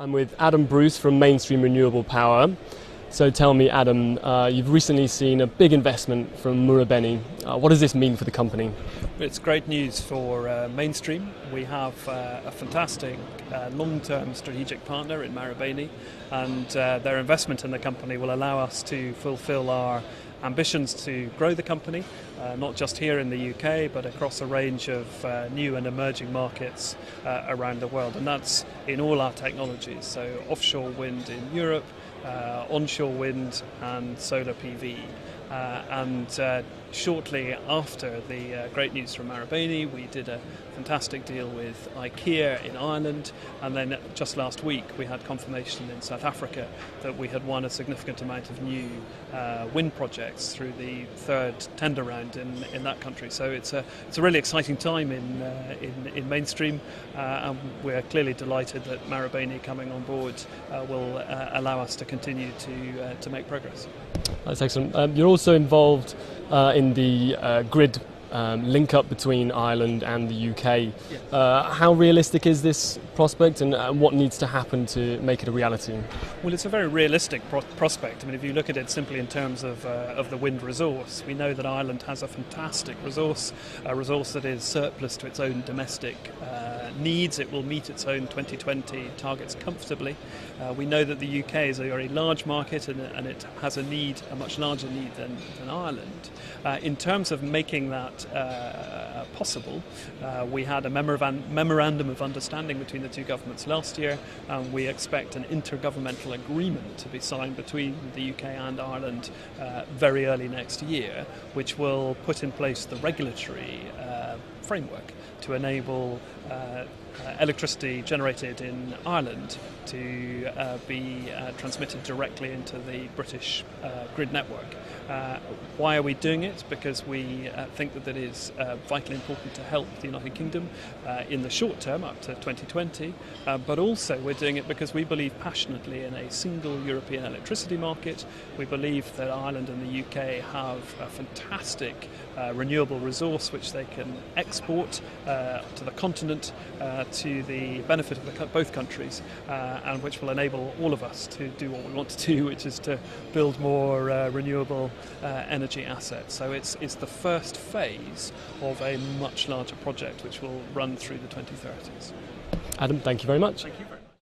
I'm with Adam Bruce from Mainstream Renewable Power. So tell me, Adam, you've recently seen a big investment from Marubeni. What does this mean for the company? It's great news for Mainstream. We have a fantastic long-term strategic partner in Marubeni, and their investment in the company will allow us to fulfill our ambitions to grow the company, not just here in the UK, but across a range of new and emerging markets around the world. And that's in all our technologies, so offshore wind in Europe, onshore wind and solar PV. And shortly after the great news from Marubeni, we did a fantastic deal with IKEA in Ireland, and then just last week we had confirmation in South Africa that we had won a significant amount of new wind projects through the third tender round in that country. So it's a really exciting time in Mainstream, and we're clearly delighted that Marubeni coming on board will allow us to continue to make progress. That's excellent. You're also involved in the grid link-up between Ireland and the UK. Yeah. How realistic is this prospect, and what needs to happen to make it a reality? Well, it's a very realistic prospect. I mean, if you look at it simply in terms of the wind resource, we know that Ireland has a fantastic resource, a resource that is surplus to its own domestic needs. It will meet its own 2020 targets comfortably. We know that the UK is a very large market, and it has a much larger need than Ireland. In terms of making that possible, we had a memorandum of understanding between the two governments last year, and we expect an intergovernmental agreement to be signed between the UK and Ireland very early next year, which will put in place the regulatory framework to enable electricity generated in Ireland to be transmitted directly into the British grid network. Why are we doing it? Because we think that it is vitally important to help the United Kingdom in the short term up to 2020, but also we're doing it because we believe passionately in a single European electricity market. We believe that Ireland and the UK have a fantastic renewable resource which they can export to the continent to the benefit of both countries, and which will enable all of us to do what we want to do, which is to build more renewable energy assets. So it's the first phase of a much larger project which will run through the 2030s. Adam, thank you very much. Thank you very much.